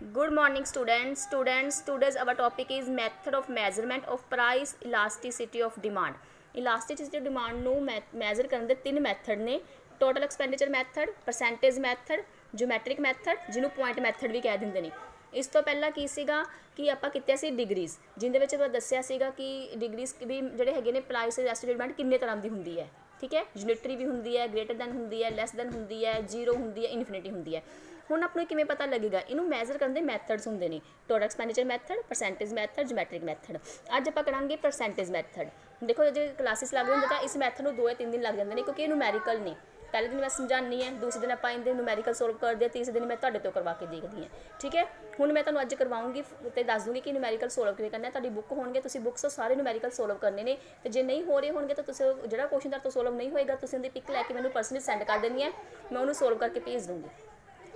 Good morning students. Today's our topic is method of measurement of price elasticity of demand. Elasticity of demand ਨੂੰ measure ਕਰਨ ਦੇ ਤਿੰਨ method ਨੇ। Total expenditure method, percentage method, geometric method, ਜਿਹਨੂੰ point method ਵੀ ਕਹਿ ਦਿੰਦੇ ਨੇ। ਇਸ ਤੋਂ ਪਹਿਲਾਂ ਕੀ ਸੀਗਾ ਕਿ ਆਪਾਂ ਕੀਤੇ ਸੀ ਡਿਗਰੀਜ਼, ਜਿਹਦੇ ਵਿੱਚ ਆਪਾਂ ਦੱਸਿਆ ਸੀਗਾ ਕਿ ਡਿਗਰੀਜ਼ ਵੀ ਜਿਹੜੇ ਹੈਗੇ ਨੇ ਪ੍ਰਾਈਸ ਇਲਾਸਟਿਸਿਟੀ ਡਿਮਾਂਡ ਕਿੰਨੇ ਤਰ੍ਹਾਂ ਦੀ ਹੁੰਦੀ ਹੈ। ਠੀਕ ਹੈ, ਯੂਨਿਟਰੀ ਵੀ ਹੁੰਦੀ ਹੈ, ਗ੍ਰੇਟਰ ਦੈਨ ਹੁੰਦੀ ਹੈ, ਲੈਸ ਦੈਨ ਹੁੰਦੀ ਹੈ, ਜ਼ੀਰੋ ਹੁੰਦੀ ਹੈ, ਇਨਫਿਨਿਟੀ ਹੁੰਦੀ ਹੈ। ਹੁਣ ਆਪਾਂ ਨੂੰ ਕਿਵੇਂ ਪਤਾ ਲੱਗੇਗਾ? ਇਹਨੂੰ ਮੈਜ਼ਰ ਕਰਨ ਦੇ ਮੈਥਡਸ ਹੁੰਦੇ ਨੇ, total expenditure method, percentage method, geometric method. ਅੱਜ ਆਪਾਂ ਕਰਾਂਗੇ ਪਰਸੈਂਟੇਜ ਮੈਥਡ। ਦੇਖੋ ਜੇ ਕਲਾਸਿਸ ਲੱਗ ਹੁੰਦੇ ਤਾਂ ਇਸ ਮੈਥਡ ਨੂੰ 2 ਜਾਂ 3 ਦਿਨ ਲੱਗ ਜਾਂਦੇ ਨੇ, ਕਿਉਂਕਿ ਇਹ ਨੂਮੈਰੀਕਲ ਨੇ। ਪਹਿਲੇ ਦਿਨ ਮੈਂ ਸਮਝਾਉਂਦੀ ਹਾਂ, ਦੂਸਰੇ ਦਿਨ ਆਪਾਂ ਇਹਦੇ ਨੂਮੈਰੀਕਲ ਸੋਲਵ ਕਰਦੇ ਹਾਂ, ਤੀਸਰੇ ਦਿਨ ਮੈਂ ਤੁਹਾਡੇ ਤੋਂ ਕਰਵਾ ਕੇ ਦੇਖਦੀ ਹਾਂ। ਠੀਕ ਹੈ, ਹੁਣ ਮੈਂ ਤੁਹਾਨੂੰ ਅੱਜ ਕਰਵਾਉਂਗੀ ਅਤੇ ਦੱਸ ਦੂੰਗੀ ਕਿ ਨੂਮੈਰੀਕਲ ਸੋਲਵ ਕਿਵੇਂ ਕਰਨਾ। ਤੁਹਾਡੀ ਬੁੱਕ ਹੋਣਗੇ, ਤੁਸੀਂ ਬੁੱਕਸ ਤੋਂ ਸਾਰੇ ਨੂਮੈਰੀਕਲ ਸੋਲਵ ਕਰਨੇ ਨੇ। ਅਤੇ ਜੇ ਨਹੀਂ ਹੋ ਰਹੇ ਹੋਣਗੇ ਤਾਂ ਤੁਸੀਂ ਜਿਹੜਾ ਕੁਐਸਚਨ ਤੁਹਾਡੇ ਤੋਂ ਸੋਲਵ ਨਹੀਂ ਹੋਏਗਾ, ਤੁਸੀਂ ਉਹਦੀ ਪਿਕ ਲੈ ਕੇ ਮੈਨੂੰ ਪਰਸਨਲੀ ਸੈਂਡ ਕਰ ਦੇਣੀ ਹੈ, ਮੈਂ ਉਹਨੂੰ ਸੋਲਵ ਕਰਕੇ ਭੇਜ ਦੂੰਗੀ।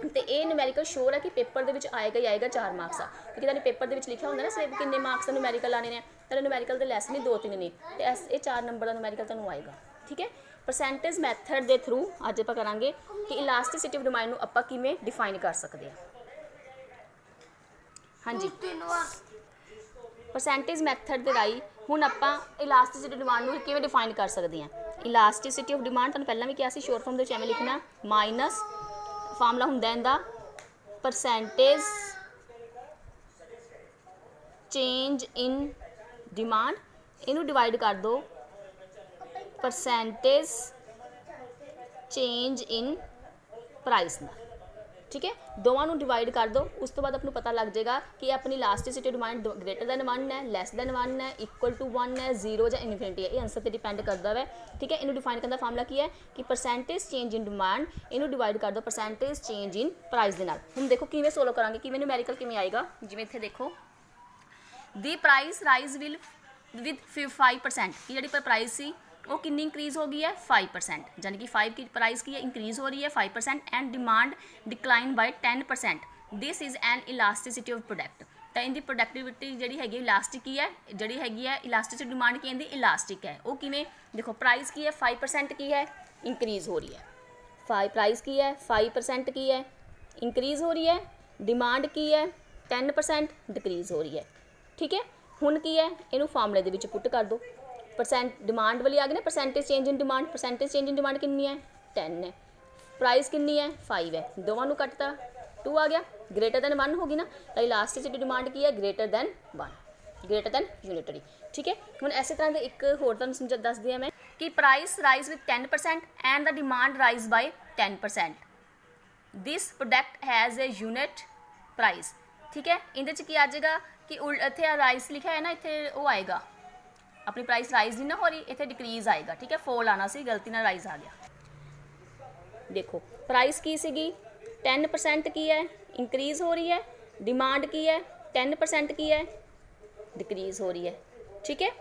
ਅਤੇ ਇਹ ਨੂਮੈਰੀਕਲ ਸ਼ੋਰ ਹੈ ਕਿ ਪੇਪਰ ਦੇ ਵਿੱਚ ਆਏਗਾ ਹੀ ਆਏਗਾ 4 ਮਾਰਕਸ ਆ, ਕਿਉਂਕਿ ਤੁਹਾਨੂੰ ਪੇਪਰ ਦੇ ਵਿੱਚ ਲਿਖਿਆ ਹੁੰਦਾ ਨਾ ਸਿਰਫ ਕਿੰਨੇ ਮਾਰਕਸ ਦਾ ਨੂਮੈਰੀਕਲ ਆਣੇ ਨੇ। ਤਾਂ ਨੂਮੈਰੀਕਲ ਦੇ ਲੈਸ ਨਹੀਂ 2-3 ਨੇ, ਅਤੇ ਇਹ 4 ਨੰਬਰ ਦਾ ਨੂਮੈਰੀਕਲ ਤੁਹਾਨੂੰ ਆਏਗਾ। ਠੀਕ ਹੈ, ਪਰਸੈਂਟੇਜ ਮੈਥਡ ਦੇ ਥਰੂ ਅੱਜ ਆਪਾਂ ਕਰਾਂਗੇ ਕਿ ਇਲਾਸਟਿਸਿਟੀ ਆਫ ਡਿਮਾਂਡ ਨੂੰ ਆਪਾਂ ਕਿਵੇਂ ਡਿਫਾਈਨ ਕਰ ਸਕਦੇ ਹਾਂ। ਹਾਂਜੀ, ਪਰਸੈਂਟੇਜ ਮੈਥਡ ਦੇ ਰਾਹੀਂ ਹੁਣ ਆਪਾਂ ਇਲਾਸਟਿਸਿਟੀ ਆਫ ਡਿਮਾਂਡ ਨੂੰ ਕਿਵੇਂ ਡਿਫਾਈਨ ਕਰ ਸਕਦੇ ਹਾਂ। ਇਲਾਸਟਿਸਿਟੀ ਆਫ ਡਿਮਾਂਡ ਤੁਹਾਨੂੰ ਪਹਿਲਾਂ ਵੀ ਕਿਹਾ ਸੀ, ਸ਼ੋਰਟ ਫਾਰਮ ਦੇ ਵਿੱਚ ਐਵੇਂ ਲਿਖਣਾ, ਮਾਈਨਸ ਫਾਰਮੂਲਾ ਹੁੰਦਾ ਇਹਦਾ ਪਰਸੈਂਟੇਜ ਚੇਂਜ ਇਨ ਡਿਮਾਂਡ, ਇਹਨੂੰ ਡਿਵਾਈਡ ਕਰ ਦਿਓ ਪਰਸੈਂਟੇਜ ਚੇਂਜ ਇਨ ਪ੍ਰਾਈਸ ਨਾਲ। ਠੀਕ ਹੈ, ਦੋਵਾਂ ਨੂੰ ਡਿਵਾਈਡ ਕਰ ਦਿਓ। ਉਸ ਤੋਂ ਬਾਅਦ ਆਪਾਂ ਨੂੰ ਪਤਾ ਲੱਗ ਜਾਏਗਾ ਕਿ ਆਪਣੀ ਇਲਾਸਟਿਸਿਟੀ ਡਿਮਾਂਡ ਗ੍ਰੇਟਰ ਦੈਨ 1 ਹੈ, ਲੈਸ ਦੈਨ 1 ਹੈ, ਇਕੁਅਲ ਟੂ 1 ਹੈ, 0 ਜਾਂ ਇਨਫਿਨਿਟੀ ਹੈ। ਇਹ ਆਂਸਰ 'ਤੇ ਡਿਪੈਂਡ ਕਰਦਾ ਹੈ। ਠੀਕ ਹੈ, ਇਹਨੂੰ ਡਿਫਾਈਨ ਕਰਨ ਦਾ ਫਾਰਮੂਲਾ ਕੀ ਹੈ ਕਿ ਪਰਸੈਂਟੇਜ ਚੇਂਜ ਇਨ ਡਿਮਾਂਡ, ਇਹਨੂੰ ਡਿਵਾਈਡ ਕਰ ਦਿਓ ਪਰਸੈਂਟੇਜ ਚੇਂਜ ਇਨ ਪ੍ਰਾਈਸ ਦੇ ਨਾਲ। ਹੁਣ ਦੇਖੋ ਕਿਵੇਂ ਸੋਲਵ ਕਰਾਂਗੇ, ਕਿਵੇਂ ਨੂਮੈਰੀਕਲ ਕਿਵੇਂ ਆਏਗਾ। ਜਿਵੇਂ ਇੱਥੇ ਦੇਖੋ, ਦੀ ਪ੍ਰਾਈਸ ਰਾਈਜ਼ ਵਿਲ ਵਿਦ 5%, ਕਿ ਜਿਹੜੀ ਪ੍ਰਾਈਸ ਸੀ ਉਹ ਕਿੰਨੀ ਇੰਕਰੀਜ਼ ਹੋ ਗਈ ਹੈ 5%, ਯਾਨੀ ਕਿ 5 की प्राइस की है इंक्रीज़ हो रही है 5% and demand decline by 10%। This is an elasticity of product. तो इनकी प्रोडक्टिविटी जी हैगी इलास्टिक की है, जी हैगी है इलास्टिसिटी डिमांड की इनकी इलास्टिक है। वो किमें देखो, प्राइस की है 5% की है, इंक्रीज़ हो रही है। प्राइस की है 5% की है, इंक्रीज़ हो रही है। डिमांड की है 10% डिक्रीज़ हो रही है। ठीक है, हुण की है इनू फार्मूले दे विच पुट कर दो। परसेंट डिमांड वाली आ गई ना, percentage change in demand, percentage change in demand कितनी है 10 है, प्राइस कितनी है 5 है, दोवां नूं कटता 2 आ गया, ग्रेटर दैन 1 होगी ना। तो इलास्टिसिटी डिमांड की है greater than 1, greater than unitary. ठीक है, हुण इस तरह के एक होर तुहानूं समझ दस दिया मैं कि price rise with 10% and the demand rise by 10%। This product has a unit price. ठीक है, इहदे च की आ जाएगा कि इत्थे राइज लिखा है ना, इत्थे वो आएगा अपनी प्राइस राइज नहीं ना हो रही, इतने डिक्रीज़ आएगा। ठीक है, फॉल आना सी, गलती ना राइज आ गया। देखो प्राइस की सीगी 10% की है, इंक्रीज़ हो रही है। डिमांड की है 10% की है, डिक्रीज़ हो रही है। ठीक है,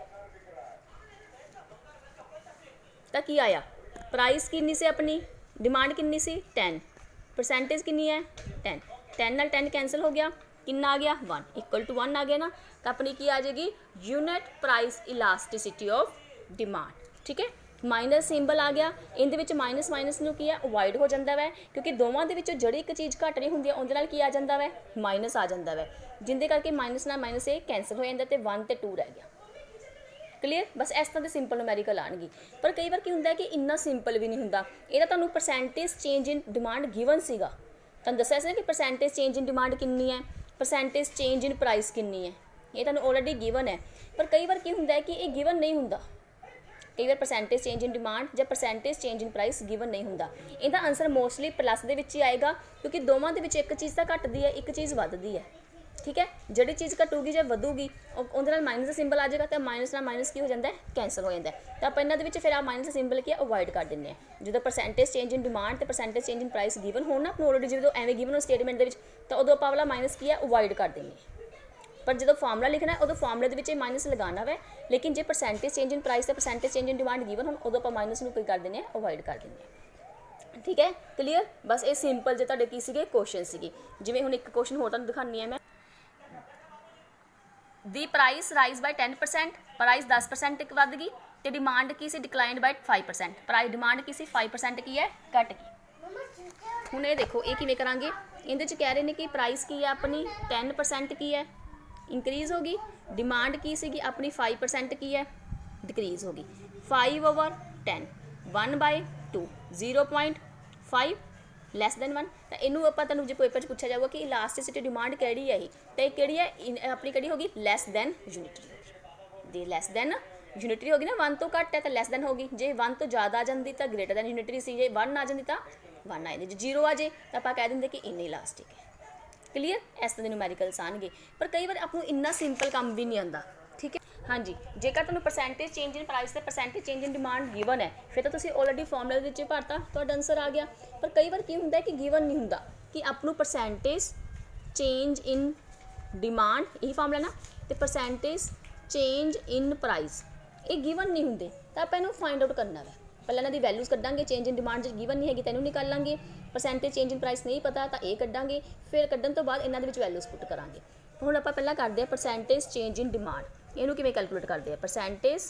तो की आया प्राइस कितनी से अपनी, डिमांड कितनी सी 10, परसेंटेज कितनी है 10, 10 नाल 10 कैंसल हो गया, कितना आ गया 1, इक्वल टू 1 आ गया ना। तो अपनी की आ जाएगी unit price elasticity of demand. ठीक है, माइनस सिंबल आ गया, इहदे विच माइनस माइनस नूं की है अवॉइड हो जाता है, क्योंकि दोवां दे विच जिहड़ी एक चीज़ घट रही हुंदी है उहदे नाल की आ जाता है माइनस आ जाता है, जिंदे करके माइनस नाल माइनस ए कैंसल हो जाता है, 1 ते 2 रह गया। क्लीयर, बस इस तरह के सिंपल ਨੂਮੈਰੀਕਲ आएगी। पर कई बार की होंदा है कि इन्ना सिंपल भी नहीं होंदा। ਇਹਦਾ ਤੁਹਾਨੂੰ percentage change in demand given सीगा, ਤੁਹਾਨੂੰ ਦੱਸਿਆ ਸੀ ਨਾ कि परसेंटेज चेंज इन डिमांड कितनी है, परसेंटेज चेंज इन प्राइस कितनी है, ये ਤੁਹਾਨੂੰ ऑलरेडी गिवन है। पर कई बार की होंदा है कि ये गिवन नहीं होंदा, कई बार परसेंटेज चेंज इन डिमांड या percentage change in price given नहीं होंदा। ਇਹਦਾ आंसर मोस्टली प्लस ਦੇ ਵਿੱਚ ਹੀ ਆਏਗਾ, क्योंकि ਦੋਵਾਂ ਦੇ ਵਿੱਚ ਇੱਕ ਚੀਜ਼ ਤਾਂ ਘਟਦੀ ਹੈ, ਇੱਕ ਚੀਜ਼ ਵੱਧਦੀ ਹੈ। ठीक है, ਜਿਹੜੀ ਚੀਜ਼ ਘਟੂਗੀ ਜਾਂ ਵਧੂਗੀ ਉਹਦੇ ਨਾਲ ਮਾਈਨਸ ਦਾ ਸਿੰਬਲ ਆ ਜਾਏਗਾ, ਤਾਂ ਮਾਈਨਸ ਨਾਲ ਮਾਈਨਸ ਕੀ ਹੋ ਜਾਂਦਾ ਹੈ ਕੈਂਸਲ ਹੋ ਜਾਂਦਾ ਹੈ। ਤਾਂ ਆਪਾਂ ਇਹਨਾਂ ਦੇ ਵਿੱਚ ਫਿਰ ਆ ਮਾਈਨਸ ਦਾ ਸਿੰਬਲ ਕੀ ਅਵੋਇਡ ਕਰ ਦਿੰਦੇ ਹਾਂ। ਜਦੋਂ ਪਰਸੈਂਟੇਜ ਚੇਂਜ ਇਨ ਡਿਮਾਂਡ ਤੇ ਪਰਸੈਂਟੇਜ ਚੇਂਜ ਇਨ ਪ੍ਰਾਈਸ ਗਿਵਨ ਹੋਣ ਨਾ ਆਪਨੂੰ ਆਲਰੇਡੀ, ਜਦੋਂ ਐਵੇਂ ਗਿਵਨ ਹੋ ਸਟੇਟਮੈਂਟ ਦੇ ਵਿੱਚ, ਤਾਂ ਉਦੋਂ ਆਪਾਂ ਵਾਲਾ ਮਾਈਨਸ ਕੀ ਹੈ ਅਵੋਇਡ ਕਰ ਦਿੰਦੇ ਹਾਂ। पर जो फार्मूला लिखना है उदो फार्मूले के माइनस लगाना है, लेकिन जो percentage change in price percentage change in demand given हम उदो आप माइनस को कर दें अवॉइड कर दें। ठीक है, क्लीयर, बस ये सिंपल जो तुहाडे की सीगे क्वेश्चन सीगी। जिवें हुण एक क्वेश्चन होर तुहानूं दिखानी है मैं, the price rise by 10%, price 10% वध गई, तो डिमांड की सी डिक्लाइंड बाय 5%, प्राइस डिमांड की सी 5% की है घट गई। ਹੁਣ ਇਹ ਦੇਖੋ ਇਹ ਕਿਵੇਂ ਕਰਾਂਗੇ, ਇਹਦੇ ਚ ਕਹਿ ਰਹੇ ਨੇ ਕਿ ਪ੍ਰਾइस ਕੀ ਹੈ ਆਪਣੀ 10% ਕੀ ਹੈ इंक्रीज़ होगी, डिमांड की सीगी अपनी 5% की है डिक्रीज़ होगी। 5/10 1/2 0.5 लैस दैन 1। तो इनू आप तुहानू जो पेपर च पूछा जाऊगा कि इलास्टिसिटी डिमांड किहड़ी है, तो किहड़ी है अपनी किहड़ी होगी लैस दैन यूनिटरी होगी। जे लैस दैन यूनिटरी होगी ना 1 तो घट है तो लैस दैन होगी, जे 1 तो ज़्यादा आ जाती तो ग्रेटर दैन यूनिटरी सी, जे 1 आ जाती तो 1 आ जाती, जे 0 आ जाए तो आप कह देंगे कि इनइलास्टिक है। क्लीयर, इस तरह न्यूमैरिकल्स आएंगे, पर कई बार आपको इन्ना सिंपल काम भी नहीं आता। ठीक है हाँ जी, जेकर तुहानू परसेंटेज चेंज इन प्राइस ते percentage change in demand given है फिर तो तुसीं ऑलरेडी फॉर्मूले विच भरता तुहाडा आंसर आ गया। पर कई बार की हुंदा है कि गिवन नहीं हुंदा कि आपनू परसेंटेज चेंज इन डिमांड यही फॉर्मूला ना, तो परसेंटेज चेंज इन प्राइस ये गिवन नहीं हुंदे, तो आपां इहनूं फाइंड आउट करना है। पहले इन्हां दी वैल्यूज़ कड्डांगे, चेंज इन डिमांड जो गिवन नहीं हैगी तो इहनूं निकाल लांगे, परसेंटेज चेंज इन प्राइस नहीं पता तो ये कड्डांगे, फिर कड्डण तो बाद इन्हां दे विच वैल्यूज़ पुट करांगे। हुण आपां पहलां करदे हां परसेंटेज चेंज इन डिमांड, इहनूं किवें कैलकुलेट करदे हां परसेंटेज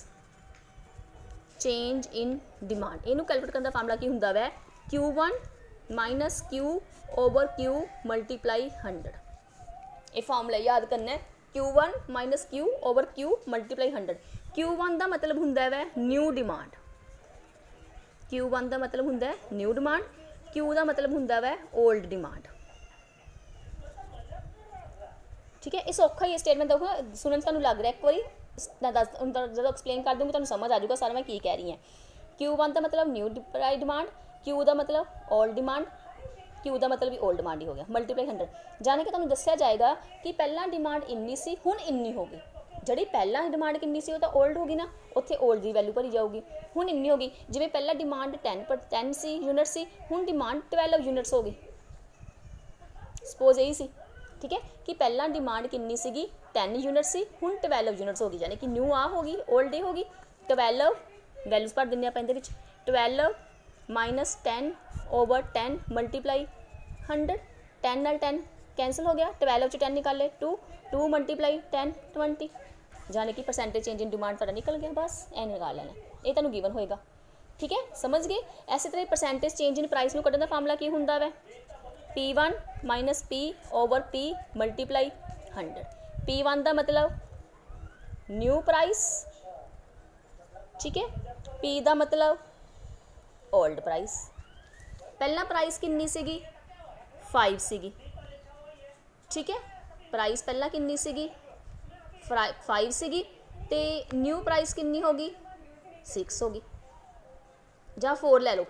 चेंज इन डिमांड। इहनूं कैलकुलेट करन दा फार्मूला की हुंदा वै Q1 minus Q over Q multiply 100। ये फार्मूला याद करना है, Q1 minus Q over Q multiply 100। Q1 का मतलब हुंदा वै न्यू डिमांड, Q1 का मतलब हुंदा है न्यू डिमांड, Q का मतलब हुंदा वै ओल्ड डिमांड। ठीक है, इस औखा ही स्टेटमेंट देखो सुनन तुहानू लग रहा है, एक बारी जो एक्सप्लेन कर दूँगी तुहानू समझ आ जाऊगा सारा मैं की कह रही हैं। Q1 का मतलब न्यू डिमांड, Q का मतलब ओल्ड डिमांड, Q का मतलब भी ओल्ड डिमांड ही हो गया, मल्टीप्लाई 100। जाने कि तुहानू दस्सिया जाएगा कि पहला डिमांड इन्नी सी हुण इन्नी हो गई, जी पहला डिमांड कितनी सी वो तो ओल्ड होगी ना, उत्थे ओल्ड की वैल्यू भरी जाऊगी, हुण इन्नी होगी। जिवें पहला डिमांड 10 सी यूनिट सी, हुण डिमांड 12 यूनिट्स हो गई, सपोज यही सी। ठीक है कि पहला डिमांड कितनी सी 10 यूनिट सी, हुण 12 यूनिट्स हो गई, यानी कि न्यू आ होगी ओल्ड ए होगी। 12 वैल्यूज़ भर देंगे आप इहदे विच, 12 माइनस 10 ओवर 10 मल्टीप्लाई 100, 10 नाल 10 कैंसल हो गया, 12 10 निकाले 2 मल्टीप्लाई 10 20, यानी कि परसेंटेज चेंज इन डिमांड तुहाडा निकल गया। बस ए निकाल लेना, ये तुहानू गिवन होएगा। ठीक है समझ गए। इस तरह परसेंटेज चेंज इन प्राइस नूं कढण दा फार्मूला की हुंदा वै P1 minus P over P multiply 100। P1 का मतलब न्यू प्राइस, ठीक है, P का मतलब ओल्ड प्राइस। पहला प्राइस कितनी सीगी 5 सीगी, ठीक है, प्राइस पहला कितनी सीगी 5 सीगी, ते न्यू प्राइस कितनी होगी 6 होगी, ਜਾਂ 4 ले लो,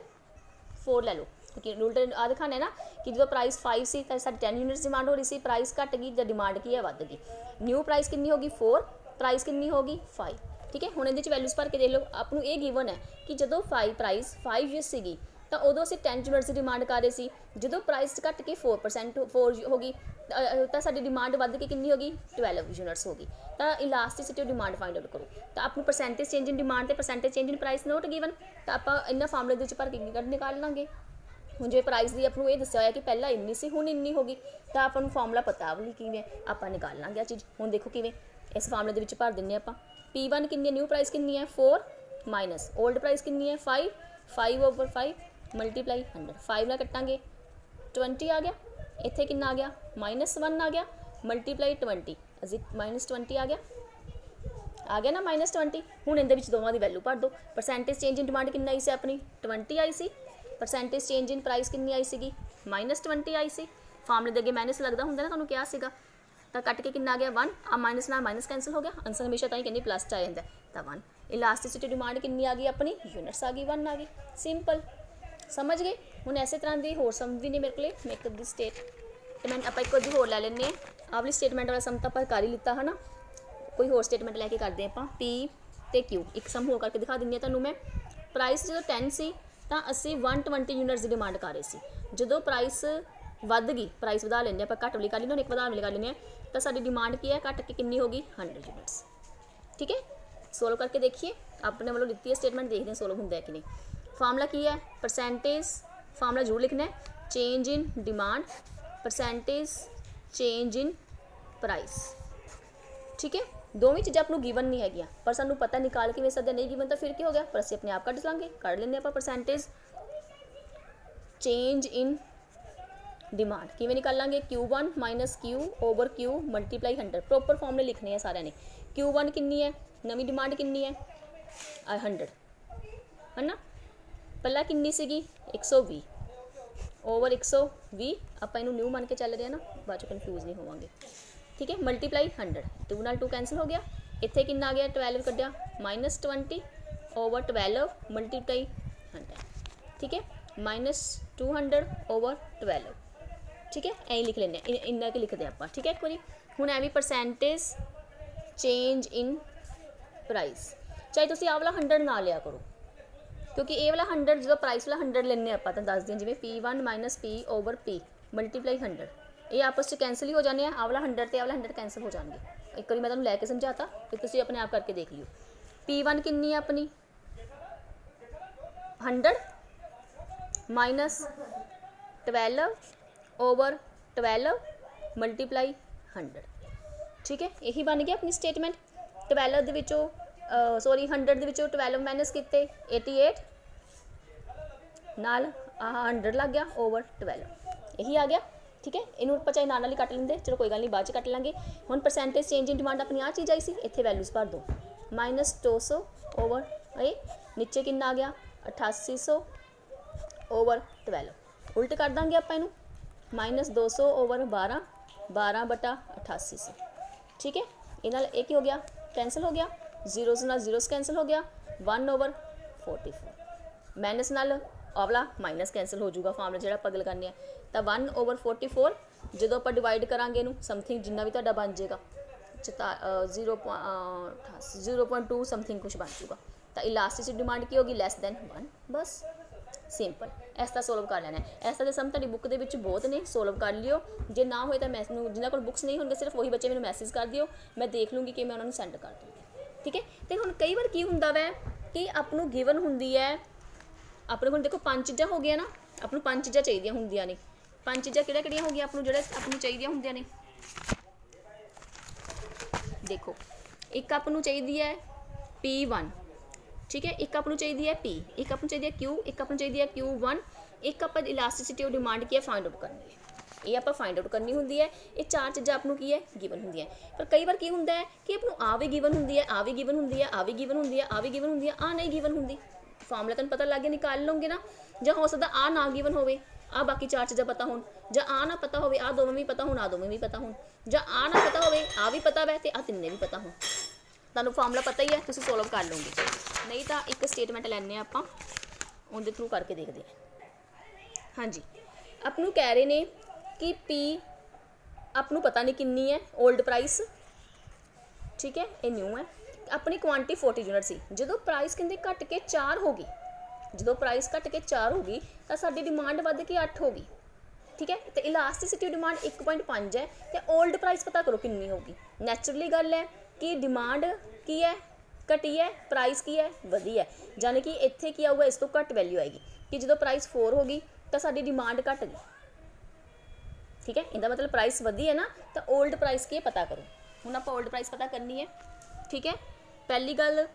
4 ले लो क्योंकि उल्टे आ दिखाने ना कि जो प्राइस 5 सी तो साढ़े 10 यूनिट्स डिमांड हो रही सी, प्राइस घट गई तो डिमांड की है वध गई। न्यू प्राइस कितनी होगी 4, प्राइस कितनी होगी 5। ठीक है हुण इहदे वैल्यूज़ भर के देख लो, आपनू ये गिवन है कि जो प्राइस 5 यूनिट सीगी तो उदों असीं 10 यूनिट्स की डिमांड कर रहे सी, जो प्राइस घट के 4% 4 हो गई तो साडी डिमांड वध के कितनी होगी 12 यूनिट्स होगी। तो elasticity of demand find out करो, तो आपको परसेंटेज चेंज इन डिमांड ते percentage change in price note given, तो आप इन्हां फार्मूले दे विच भर के निकाल लांगे। हुण जे प्राइस की आपको ये दस्सिया होया कि पहला इन्नी सी हुण इन्नी होगी, तो आपको फार्मूला पता वाली किवें आप निकाल लांगे आ चीज़। हुण देखो किवें इस फार्मूले दे विच भर दिंदे आपां P1 कितनी है, न्यू प्राइस कितनी है 4 माइनस ओल्ड प्राइस कितनी है 5, 5 ओवर 5 मल्टीप्लाई 100, 5 नाल कट्टांगे 20 आ गया, इत्थे कितना आ गया -1 आ गया, मल्टीप्लाई 20 अजी -20 आ गया ना -20। हुण इहदे विच दोवां दी वैल्यू भर दो, परसेंटेज चेंज इन डिमांड कितनी आई सी अपनी 20 आई सी, परसेंटेज चेंज इन प्राइस कितनी आई सी -20 आई सी। फार्मूले दे अगे माइनस लगदा हुंदा ना, तुहानूं क्या सीगा, तो कट के कितना आ गया 1, आ माइनस नाल माइनस कैंसल हो गया, आंसर हमेशा ताईं कहंदी प्लस च आ जांदा तो 1। इलास्टिसिटी डिमांड कितनी आ गई अपनी यूनिट्स आ गई 1 आ गई, सिंपल समझ गए। हुण इस तरह की होर सम भी ने मेरे को मेक द स्टेटमेंट आप एक होर लै लैंदे आ, आवली स्टेटमेंट वाला सम तो आप कर ही लिता है ना, कोई होर स्टेटमेंट लैके करते हैं आप P ते Q। एक सम हो करके दिखा दिंदी तुहानूं मैं, प्राइस जो 10 सी तो असी 120 यूनिट्स की डिमांड कर रहे सी, जो प्राइस वध गई प्राइस वधा लेंगे आप, घट वाली कर लेंगे एक वधा वाली कर लेंगे, तो साडी डिमांड की है घट के कितनी होगी 100 यूनिट्स। ठीक है सोल्व करके देखिए, अपने वालों लिखती है स्टेटमेंट, देखते हैं सोल्व होंगे कि नहीं। फार्मूला की है परसेंटेज, फार्मूला जरूर लिखना है, change in demand percentage change in price. ठीक है दोवें चीज़ें आपको गिवन नहीं है, पर सानू पता निकाल के वे सकते नहीं गिवन, तो फिर क्या हो गया, पर असीं अपने आप कढ़ लांगे, कढ़ लेंगे आप परसेंटेज चेंज इन डिमांड किवें निकालांगे Q1 minus Q over Q multiply 100 proper फॉर्मूले लिखने हैं सारे ने। Q1 कितनी है, नवी डिमांड कितनी है 100 है ना, पहला कितनी सीगी 120 ओवर 120 ਆਪਾਂ ਇਹਨੂੰ न्यू मान के चल रहे हैं ना, बाद चो कन्फ्यूज नहीं होवांगे। ठीक है, मल्टीप्लाई 100 2 नाल 2 कैंसल हो गया, इत्थे कितना आ गया 12 कड्ढिया माइनस 20 ओवर 12 मल्टीप्लाई 100। ठीक है, माइनस 200 ओवर 12। ठीक है, ऐ लिख लेने इन्ना के लिखते आप। ठीक है, एक बारी हुण ऐ भी परसेंटेज चेंज इन प्राइस, चाहे तुसीं आ वाला 100 ना लिया करो, क्योंकि ये वाला 100 जो प्राइस वाला 100 लेने आप तो दस दें, जिमें P1 minus P over P multiply 100 ये आपस में कैंसल ही हो जाने, आ वाला 100 तो आ वाला 100 कैंसल हो जाएंगे। एक बार मैं तुहानूं लैके समझाता, फिर तुसीं अपने आप करके देख लियो। P1 कितनी है अपनी 100 माइनस 12 ओवर 12 मल्टीप्लाई 100। ठीक है, यही बन गया अपनी स्टेटमेंट। 12 दे विचों सॉरी 100 दे विचों 12 माइनस किते 88 नाल 100 लग गया ओवर 12 यही आ गया। ठीक है, इनू आप चाहे नाल ही कट लेंगे, चलो कोई गल नहीं, बाद च कट लेंगे। हुण परसेंटेज चेंज इन डिमांड अपनी आ चीज़ आई सी, इत्थे वैल्यूज़ भर दो माइनस 200 ओवर ए नीचे कितना आ गया 8800 ओवर 12 उल्ट कर देंगे आप इनू माइनस 200 ओवर 12 12 बटा 8800। ठीक है, ये हो गया कैंसल हो गया, जीरोस नाल जीरोस कैंसल हो गया, 1 ओवर 44 माइनस नाल आवला माइनस कैंसल हो जाऊगा, फॉर्मूला जो आप लगाने तो 1 ओवर 44 जो आप डिवाइड करांगे इनू समथिंग जिन्ना भी तुहाडा बन जाएगा 0.2 समथिंग कुछ बन जाऊगा, तो इलास्टिसिटी डिमांड की होगी लैस दैन 1। बस सिंपल इस तरह सोल्व कर लेना है। इस तरह के सम तुहाडी बुक दे विच बहुत ने, सोल्व कर लियो। जे ना होए तो मैनू जिन्हां कोल बुक्स नहीं होंगे सिर्फ वही बच्चे मैनू मैसेज कर दियो, मैं देख लूँगी कि मैं उन्होंने सेंड कर दूँगी। ठीक है, तो हुण कई बार की हुंदा वै कि आपनू गिवन हुंदी है, अपने हुण देखो 5 चीज़ां हो गई ना, आपनू 5 चीज़ां चाहिए होंदियां ने। 5 चीज़ां किहड़ियां हो गई आपनू जिहड़े आपनू चाहिए होंदियां ने, देखो एक आपनू चाहिए है P1। ठीक है, एक आपनू चाहिए है P, एक आपनू चाहिए Q, एक आपनू चाहिए है Q1, एक आप इलास्टिसिटी ऑफ डिमांड की है फाइंड आउट करनी है, ये आप फाइंड आउट करनी होंदी है। ये 4 चीज़ां आपनू की है गिवन होंदी है, पर कई बार की होंदा है कि आपनू आ भी गिवन होंदी है, आ भी गिवन होंदी है, आ भी गिवन होंदी है, आ भी गिवन होंदी है, आ नहीं गिवन होंदी। फॉर्मूला तुहानूं पता लग गया, निकाल लोगे ना, जां हो सकदा आ ना गिवन होवे, आ बाकी 4 चीज़ां पता होण, जां आ ना पता होवे, आ दोवें भी पता होण, आ दोवें भी पता होण, जां आ ना पता होवे, आ भी पता वै ते आ तिन्ने भी पता होण। तुहानूं फॉर्मूला पता ही है, तुसीं सोल्व कर लोगे। नहीं तो एक स्टेटमेंट लैने आपां उहदे थ्रू करके देखते हैं। हाँ जी, आपनू कह रहे ने कि P आपनू पता नहीं कितनी है ओल्ड प्राइस। ठीक है, ये न्यू है, अपनी क्वांटिटी 40 यूनिट सी, जो प्राइस कहते घट के 4 होगी, जो प्राइस घट के 4 होगी तो साडी डिमांड वध के 8 होगी। ठीक है, तो इलास्टिसिटी डिमांड 1.5 है, तो ओल्ड प्राइस पता करो कितनी होगी। नैचुरली गल है कि डिमांड की है घटी है, प्राइस की है वधी है, यानी कि इत्थे की आऊगा इस तो घट वैल्यू आएगी कि जो प्राइस 4 होगी तो साडी डिमांड घट गई। ठीक है, इहदा मतलब प्राइस वधी है ना, तो ओल्ड प्राइस की है पता करो। हुण आपां ओल्ड प्राइस पता करनी है। ठीक है, पहली गल